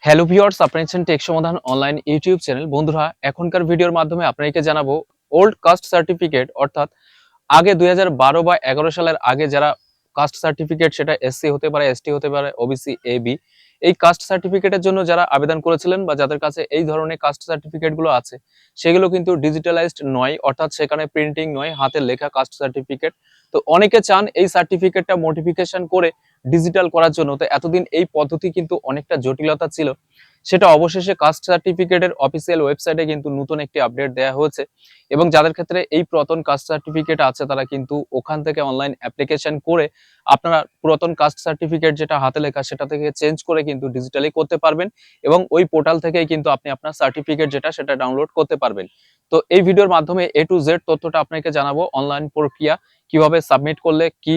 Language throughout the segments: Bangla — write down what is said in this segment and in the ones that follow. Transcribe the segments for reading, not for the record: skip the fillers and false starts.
হ্যালো ভিউয়ার্স, আপনারা দেখছেন টেক সমাধান অনলাইন ইউটিউব চ্যানেল। বন্ধুরা, এখনকার ভিডিওর মাধ্যমে আপনাদেরকে জানাবো ওল্ড কাস্ট সার্টিফিকেট, অর্থাৎ আগে 2012 বা 11 সালের আগে যারা কাস্ট সার্টিফিকেট, সেটা এসসি হতে পারে, এসটি হতে পারে, ওবিসি, এবি, এই কাস্ট সার্টিফিকেটের জন্য যারা আবেদন করেছিলেন বা যাদের কাছে এই ধরনের কাস্ট সার্টিফিকেট গুলো আছে, সেগুলো কিন্তু ডিজিটালাইজড নয়, অর্থাৎ সেখানে প্রিন্টিং নয়, হাতের লেখা কাস্ট সার্টিফিকেট। তো অনেকে চান এই সার্টিফিকেটটা মডিফিকেশন করে ডিজিটাল করার জন্য। তো এতদিন এই পদ্ধতি কিন্তু অনেকটা জটিলতা ছিল, সেটা অবশেষে কাস্ট সার্টিফিকেটের অফিসিয়াল ওয়েবসাইটে কিন্তু নতুন একটি আপডেট দেওয়া হয়েছে। এবং যাদের ক্ষেত্রে এই পুরাতন কাস্ট সার্টিফিকেট আছে, তারা কিন্তু ওখান থেকে অনলাইন অ্যাপ্লিকেশন করে আপনারা পুরাতন কাস্ট সার্টিফিকেট যেটা হাতে লেখা, সেটা থেকে চেঞ্জ করে কিন্তু ডিজিটালি করতে পারবেন। এবং ওই পোর্টাল থেকেই কিন্তু আপনি আপনার সার্টিফিকেট যেটা, সেটা ডাউনলোড করতে পারবেন। তো এই ভিডিওর মাধ্যমে এ টু জেড তথ্যটা আপনাকে জানাবো। অনলাইন প্রক্রিয়া কিভাবে সাবমিট করলে কি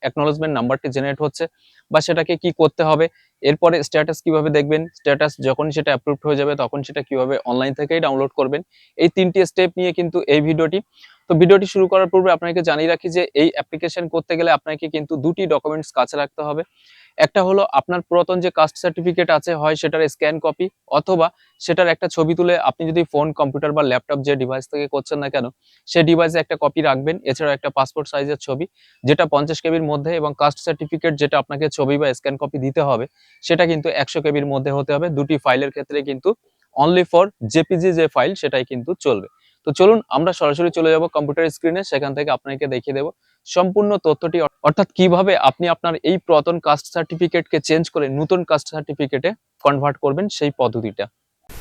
অ্যাকনোলেজমেন্ট নাম্বারটি জেনারেট হচ্ছে বা সেটাকে কি করতে হবে, এরপরে স্ট্যাটাস কিভাবে দেখবেন, স্ট্যাটাস যখন সেটা অ্যাপ্রুভড হয়ে যাবে তখন সেটা কিভাবে অনলাইন থেকেই ডাউনলোড করবেন, এই তিনটি স্টেপ নিয়ে কিন্তু এই ভিডিওটি। তো ভিডিওটি শুরু করার পূর্বে আপনাকে জানিয়ে রাখি যে এই অ্যাপ্লিকেশন করতে গেলে আপনাকে কিন্তু দুটি ডকুমেন্টস কাছে রাখতে হবে। একটা হলো আপনার পুরাতন যে কাস্ট সার্টিফিকেট আছে, হয় সেটার স্ক্যান কপি, অথবা সেটার একটা ছবি তুলে আপনি যদি ফোন, কম্পিউটার বা ল্যাপটপ যে ডিভাইস থেকে করছেন না কেন, সেই ডিভাইসে একটা কপি রাখবেন। এছাড়া একটা পাসপোর্ট সাইজের ছবি, যেটা 50 কেবির মধ্যে, এবং কাস্ট সার্টিফিকেট যেটা আপনাকে ছবি বা স্ক্যান কপি দিতে হবে, সেটা কিন্তু 100 কেবির মধ্যে হতে হবে। দুটি ফাইলের ক্ষেত্রে কিন্তু অনলি ফর জেপিজি যে ফাইল, সেটাই কিন্তু চলবে। তো চলুন আমরা সরাসরি চলে যাব কম্পিউটার স্ক্রিনে, সেখান থেকে আপনাকে দেখিয়ে দেব সম্পূর্ণ তথ্যটি, অর্থাৎ কিভাবে আপনি আপনার এই পুরাতন কাস্ট সার্টিফিকেটকে চেঞ্জ করে নতুন কাস্ট সার্টিফিকেটে কনভার্ট করবেন, সেই পদ্ধতিটা।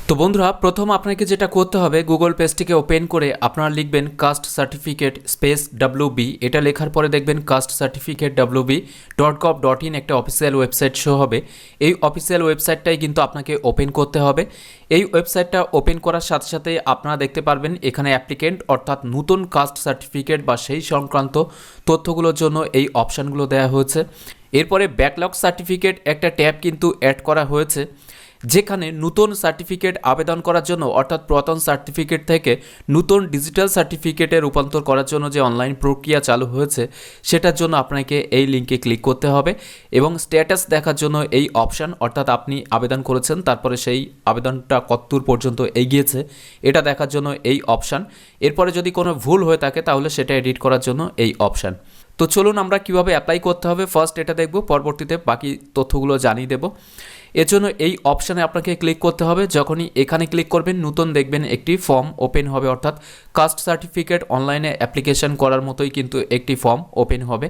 তো বন্ধুরা, প্রথম আপনাকে যেটা করতে হবে, গুগল পেজটিকে ওপেন করে আপনারা লিখবেন কাস্ট সার্টিফিকেট স্পেস WB। এটা লেখার পরে দেখবেন কাস্ট সার্টিফিকেট wb.gov.in একটা অফিসিয়াল ওয়েবসাইট শো হবে। এই অফিসিয়াল ওয়েবসাইটটাই কিন্তু আপনাকে ওপেন করতে হবে। এই ওয়েবসাইটটা ওপেন করার সাথে সাথে আপনারা দেখতে পারবেন এখানে অ্যাপ্লিকেন্ট, অর্থাৎ নতুন কাস্ট সার্টিফিকেট বা সেই সংক্রান্ত তথ্যগুলোর জন্য এই অপশানগুলো দেওয়া হয়েছে। এরপরে ব্যাকলগ সার্টিফিকেট একটা ট্যাব কিন্তু অ্যাড করা হয়েছে, যেখানে নতুন সার্টিফিকেট আবেদন করার জন্য, অর্থাৎ পুরাতন সার্টিফিকেট থেকে নতুন ডিজিটাল সার্টিফিকেটে রূপান্তর করার জন্য যে অনলাইন প্রক্রিয়া চালু হয়েছে, সেটার জন্য আপনাকে এই লিঙ্কে ক্লিক করতে হবে। এবং স্ট্যাটাস দেখার জন্য এই অপশান, অর্থাৎ আপনি আবেদন করেছেন, তারপরে সেই আবেদনটা কতদূর পর্যন্ত এগিয়েছে এটা দেখার জন্য এই অপশান। এরপরে যদি কোনো ভুল হয়ে থাকে তাহলে সেটা এডিট করার জন্য এই অপশান। তো চলুন আমরা কিভাবে অ্যাপ্লাই করতে হবে ফার্স্ট এটা দেখব, পরবর্তীতে বাকি তথ্যগুলো জানিয়ে দেব। এর জন্য এই অপশানে আপনাকে ক্লিক করতে হবে। যখনই এখানে ক্লিক করবেন, নতুন দেখবেন একটি ফর্ম ওপেন হবে, অর্থাৎ কাস্ট সার্টিফিকেট অনলাইনে অ্যাপ্লিকেশন করার মতোই কিন্তু একটি ফর্ম ওপেন হবে।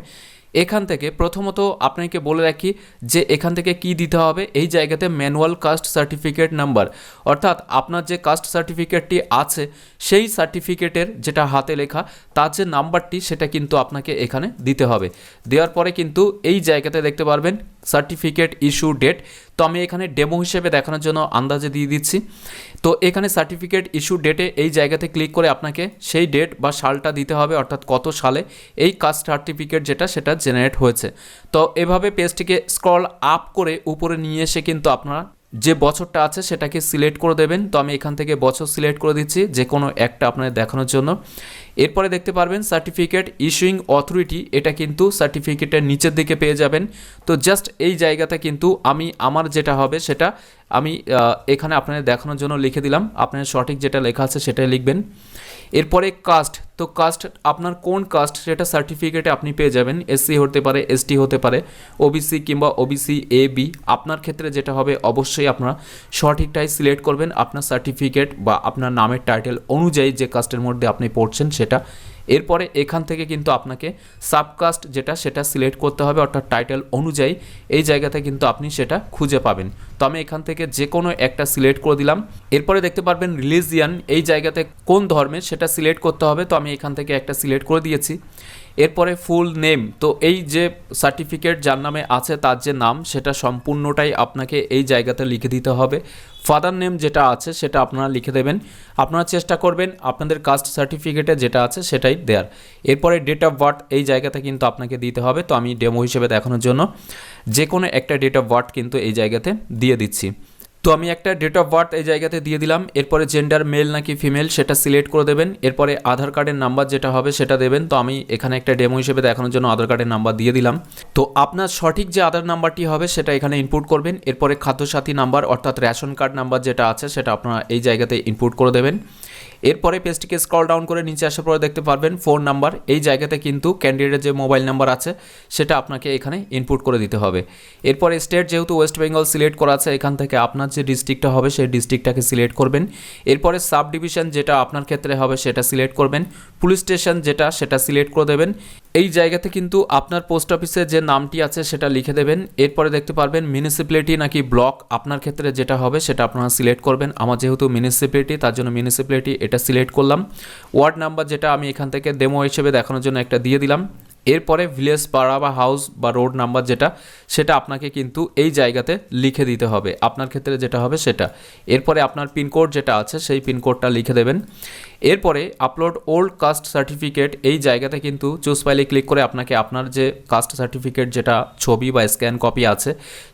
এখান থেকে প্রথমত আপনাকে বলে রাখি যে এখান থেকে কি দিতে হবে। এই জায়গাতে ম্যানুয়াল কাস্ট সার্টিফিকেট নাম্বার, অর্থাৎ আপনার যে কাস্ট সার্টিফিকেটটি আছে সেই সার্টিফিকেটের যেটা হাতে লেখা, তার যে নাম্বারটি সেটা কিন্তু আপনাকে এখানে দিতে হবে। দেওয়ার পরে কিন্তু এই জায়গাতে দেখতে পারবেন সার্টিফিকেট ইস্যু ডেট। তো আমি এখানে ডেমো হিসেবে দেখানোর জন্য আন্দাজে দিয়ে দিচ্ছি। তো এখানে সার্টিফিকেট ইস্যু ডেটে এই জায়গাতে ক্লিক করে আপনাকে সেই ডেট বা সালটা দিতে হবে, অর্থাৎ কত সালে এই কাস্ট সার্টিফিকেট যেটা সেটা জেনারেট হয়েছে। তো এভাবে পেজটিকে স্ক্রল আপ করে উপরে নিয়ে এসে কিন্তু আপনারা যে বছরটা আছে সেটাকে সিলেক্ট করে দেবেন। তো আমি এখান থেকে বছর সিলেক্ট করে দিচ্ছি, যে কোনো একটা আপনাদের দেখানোর জন্য। এরপরে দেখতে পারবেন সার্টিফিকেট ইস্যুইং অথরিটি, এটা কিন্তু সার্টিফিকেটের নিচের দিকে পেয়ে যাবেন। তো জাস্ট এই জায়গাতে কিন্তু আমি আমার যেটা হবে সেটা আমি এখানে আপনাদের দেখানোর জন্য লিখে দিলাম। আপনার সঠিক যেটা লেখা আছে সেটাই লিখবেন। এরপরে কাস্ট, তো কাস্ট আপনার কোন কাস্ট সেটা সার্টিফিকেটে আপনি পেয়ে যাবেন। এসসি হতে পারে, এসটি হতে পারে, ওবিসি কিংবা ওবিসি এবি। আপনার ক্ষেত্রে যেটা হবে অবশ্যই আপনারা সঠিকটাই সিলেক্ট করবেন আপনার সার্টিফিকেট বা আপনার নামের টাইটেল অনুযায়ী, যে কাস্টের মধ্যে আপনি পড়ছেন সেটা। এরপরে এখান থেকে কিন্তু আপনাকে সাবকাস্ট যেটা সেটা সিলেক্ট করতে হবে, অর্থাৎ টাইটেল অনুযায়ী এই জায়গাতে কিন্তু আপনি সেটা খুঁজে পাবেন। তো আমি এখান থেকে যে কোনো একটা সিলেক্ট করে দিলাম। এরপরে দেখতে পারবেন রিলিজিয়ান, এই জায়গাতে কোন ধর্মের সেটা সিলেক্ট করতে হবে। তো আমি এখান থেকে একটা সিলেক্ট করে দিয়েছি। এরপরে ফুল নেম, তো এই যে সার্টিফিকেট যার নামে আছে তার যে নাম সেটা সম্পূর্ণটাই আপনাকে এই জায়গাতে লিখে দিতে হবে। ফাদার নেম যেটা আছে সেটা আপনারা লিখে দেবেন। আপনারা চেষ্টা করবেন আপনাদের কাস্ট সার্টিফিকেটে যেটা আছে সেটাই দেওয়ার। এরপরে ডেট অফ বার্থ এই জায়গাতে কিন্তু আপনাকে দিতে হবে। তো আমি ডেমো হিসেবে দেখানোর জন্য যে কোনো একটা ডেট অফ বার্থ কিন্তু এই জায়গাতে দিয়ে দিচ্ছি। তো আমি একটা ডেট অফ বার্থ এই জায়গাতে দিয়ে দিলাম, এরপরে জেন্ডার মেল নাকি ফিমেল সেটা সিলেক্ট করে দেবেন, এরপরে আধার কার্ডের নাম্বার যেটা হবে সেটা দেবেন। তো আমি এখানে একটা ডেমো হিসেবে দেখানোর জন্য আধার কার্ডের নাম্বার দিয়ে দিলাম। তো আপনার সঠিক যে আধার নাম্বারটি হবে সেটা এখানে ইনপুট করবেন, এরপরে খাদ্যসাথী নাম্বার অর্থাৎ রেশন কার্ড নাম্বার যেটা আছে সেটা আপনারা এই জায়গাতে ইনপুট করে দেবেন। এরপরে পেজটিকে স্ক্রল ডাউন করে নিচে আসার পরে দেখতে পারবেন ফোন নাম্বার, এই জায়গাতে কিন্তু ক্যান্ডিডেটের যে মোবাইল নাম্বার আছে সেটা আপনাকে এখানে ইনপুট করে দিতে হবে। এরপরে স্টেট যেহেতু ওয়েস্ট বেঙ্গল সিলেক্ট করা আছে, এখান থেকে আপনার যে ডিস্ট্রিক্টটা হবে সেই ডিস্ট্রিক্টটাকে সিলেক্ট করবেন। এরপরে সাব ডিভিশন যেটা আপনার ক্ষেত্রে হবে সেটা সিলেক্ট করবেন, পুলিশ স্টেশন যেটা সেটা সিলেক্ট করে দেবেন। এই জায়গাতে কিন্তু আপনার পোস্ট অফিসে যে নামটি আছে সেটা লিখে দেবেন। এরপরে দেখতে পারবেন মিউনিসিপ্যালিটি নাকি ব্লক আপনার ক্ষেত্রে যেটা হবে সেটা আপনারা সিলেক্ট করবেন। আমার যেহেতু মিউনিসিপ্যালিটি তার জন্য মিউনিসিপ্যালিটি এটা সিলেক্ট করলাম। ওয়ার্ড নাম্বার যেটা আমি এখান থেকে ডেমো হিসেবে দেখানোর জন্য একটা দিয়ে দিলাম। এরপরে ভিলেজ, পাড়া বা হাউস বা রোড নাম্বার যেটা সেটা আপনাকে কিন্তু এই জায়গাতে লিখে দিতে হবে, আপনার ক্ষেত্রে যেটা হবে সেটা। এরপরে আপনার পিনকোড যেটা আছে সেই পিনকোডটা লিখে দেবেন। এরপরে আপলোড ওল্ড কাস্ট সার্টিফিকেট, এই জায়গাতে কিন্তু চুজ ফাইলে ক্লিক করে আপনাকে আপনার যে কাস্ট সার্টিফিকেট যেটা ছবি বা স্ক্যান কপি আছে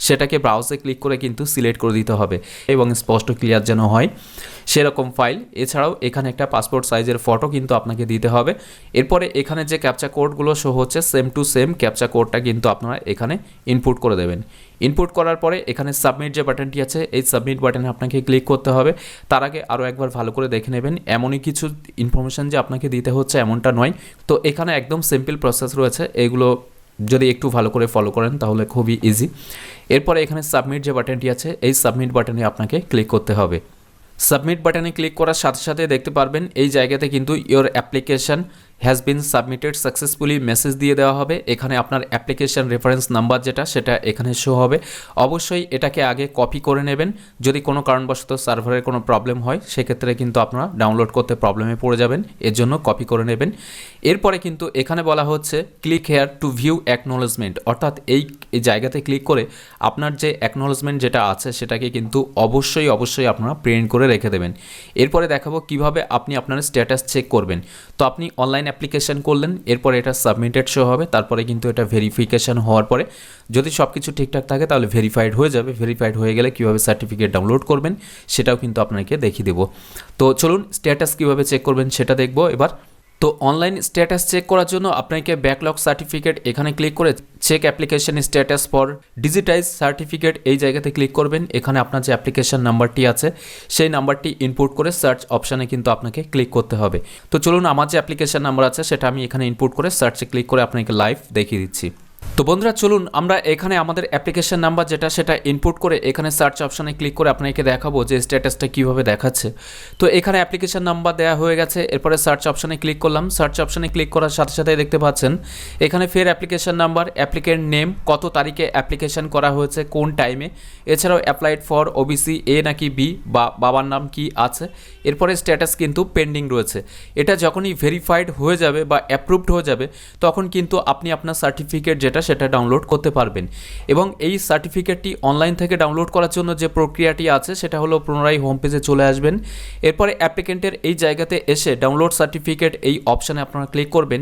সেটাকে ব্রাউজে ক্লিক করে কিন্তু সিলেক্ট করে দিতে হবে এবং স্পষ্ট ক্লিয়ার যেন হয় সেরকম ফাইল। এছাড়াও এখানে একটা পাসপোর্ট সাইজের ফটো কিন্তু আপনাকে দিতে হবে। এরপরে এখানে যে ক্যাপচা কোডগুলো শো হচ্ছে সেম টু সেম ক্যাপচা কোডটা কিন্তু আপনারা এখানে ইনপুট করে দেবেন। ইনপুট করার পরে এখানে সাবমিট যে বাটনটি আছে এই সাবমিট বাটনে আপনাকে ক্লিক করতে হবে। তার আগে আরও একবার ভালো করে দেখে নেবেন, এমনই কিছু ইনফরমেশান যে আপনাকে দিতে হচ্ছে এমনটা নয়। তো এখানে একদম সিম্পল প্রসেস রয়েছে, এগুলো যদি একটু ভালো করে ফলো করেন তাহলে খুবই ইজি। এরপরে এখানে সাবমিট যে বাটনটি আছে এই সাবমিট বাটনে আপনাকে ক্লিক করতে হবে। সাবমিট বাটনে ক্লিক করার সাথে সাথে দেখতে পারবেন এই জায়গাতে কিন্তু your application has been submitted successfully message দিয়ে দেওয়া হবে। এখানে আপনার অ্যাপ্লিকেশন রেফারেন্স নাম্বার যেটা সেটা এখানে শো হবে। অবশ্যই এটাকে আগে কপি করে নেবেন, যদি কোনো কারণবশত সার্ভারের কোনো প্রবলেম হয় সেক্ষেত্রে কিন্তু আপনারা ডাউনলোড করতে প্রবলেমে পড়ে যাবেন, এর জন্য কপি করে নেবেন। এরপরে কিন্তু এখানে বলা হচ্ছে click here two view acknowledgement, অর্থাৎ এই জায়গাতে ক্লিক করে আপনার যে অ্যাকনোলেজমেন্ট যেটা আছে সেটাকে কিন্তু অবশ্যই আপনারা প্রিন্ট করে রেখে দেবেন। এরপরে দেখাবো কিভাবে আপনি আপনার স্ট্যাটাস চেক করবেন। তো আপনি অনলাইন অ্যাপ্লিকেশন করলেন, এরপরে এটা সাবমিটেড শো হবে, তারপরে কিন্তু এটা ভেরিফিকেশন হওয়ার পরে যদি সব কিছু ঠিকঠাক থাকে তাহলে ভেরিফাইড হয়ে যাবে। ভেরিফাইড হয়ে গেলে কীভাবে সার্টিফিকেট ডাউনলোড করবেন সেটাও কিন্তু আপনাকে দেখিয়ে দেবো। তো চলুন স্ট্যাটাস কীভাবে চেক করবেন সেটা দেখবো এবার। তো অনলাইন স্ট্যাটাস চেক করার জন্য আপনাকে ব্যাকলগ সার্টিফিকেট এখানে ক্লিক করে check application status for digitize certificate এই জায়গাতে ক্লিক করবেন। এখানে আপনার যে অ্যাপ্লিকেশন নাম্বারটি আছে সেই নাম্বারটি ইনপুট করে সার্চ অপশানে কিন্তু আপনাকে ক্লিক করতে হবে। তো চলুন আমার যে অ্যাপ্লিকেশন নাম্বার আছে সেটা আমি এখানে ইনপুট করে সার্চে ক্লিক করে আপনাকে লাইভ দেখিয়ে দিচ্ছি। তো বন্ধুরা চলুন আমরা এখানে আমাদের অ্যাপ্লিকেশন নাম্বার যেটা সেটা ইনপুট করে এখানে সার্চ অপশানে ক্লিক করে আপনাকে দেখাবো যে স্ট্যাটাসটা কীভাবে দেখাচ্ছে। তো এখানে অ্যাপ্লিকেশন নাম্বার দেওয়া হয়ে গেছে, এরপরে সার্চ অপশানে ক্লিক করলাম। সার্চ অপশানে ক্লিক করার সাথে সাথে দেখতে পাচ্ছেন এখানে ফের অ্যাপ্লিকেশন নাম্বার, অ্যাপ্লিকেন্ট নেম, কত তারিখে অ্যাপ্লিকেশন করা হয়েছে, কোন টাইমে, এছাড়াও অ্যাপ্লাইড ফর ওবিসি এ নাকি বি বা বাবার নাম কি আছে। এরপরে স্ট্যাটাস কিন্তু পেন্ডিং রয়েছে। এটা যখনই ভেরিফাইড হয়ে যাবে বা অ্যাপ্রুভড হয়ে যাবে তখন কিন্তু আপনি আপনার সার্টিফিকেট যেটা সেটা ডাউনলোড করতে পারবেন। এবং এই সার্টিফিকেটটি অনলাইন থেকে ডাউনলোড করার জন্য যে প্রক্রিয়াটি আছে সেটা হলো পুনরায় হোম পেজে চলে আসবেন। এরপরে অ্যাপ্লিকেন্টের এই জায়গাতে এসে ডাউনলোড সার্টিফিকেট এই অপশানে আপনারা ক্লিক করবেন।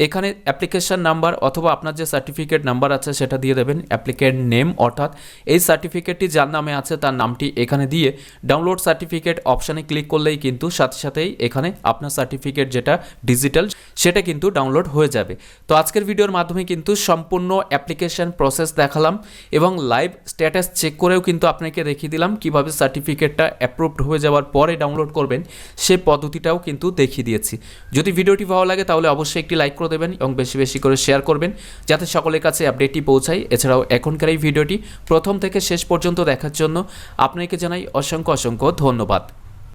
এখানে অ্যাপ্লিকেশন নাম্বার অথবা আপনার যে সার্টিফিকেট নাম্বার আছে সেটা দিয়ে দেবেন, অ্যাপ্লিকেন্ট নেম অর্থাৎ এই সার্টিফিকেটটি যার নামে আছে তার নামটি এখানে দিয়ে ডাউনলোড সার্টিফিকেট অপশানে ক্লিক করলেই কিন্তু সাথে সাথেই এখানে আপনার সার্টিফিকেট যেটা ডিজিটাল সেটা কিন্তু ডাউনলোড হয়ে যাবে। তো আজকের ভিডিওর মাধ্যমে কিন্তু সম্পূর্ণ অ্যাপ্লিকেশন প্রসেস দেখালাম এবং লাইভ স্ট্যাটাস চেক করেও কিন্তু আপনাকে দেখিয়ে দিলাম কিভাবে সার্টিফিকেটটা অ্যাপ্রুভড হয়ে যাওয়ার পরে ডাউনলোড করবেন সে পদ্ধতিটাও কিন্তু দেখিয়ে দিয়েছি। যদি ভিডিওটি ভালো লাগে তাহলে অবশ্যই একটি লাইক করে দেবেন এবং বেশি বেশি করে শেয়ার করবেন যাতে সকলের কাছে আপডেটটি পৌঁছায়। এছাড়াও এখনকার এই ভিডিওটি প্রথম থেকে শেষ পর্যন্ত দেখার জন্য আপনাকে জানাই অসংখ্য ধন্যবাদ।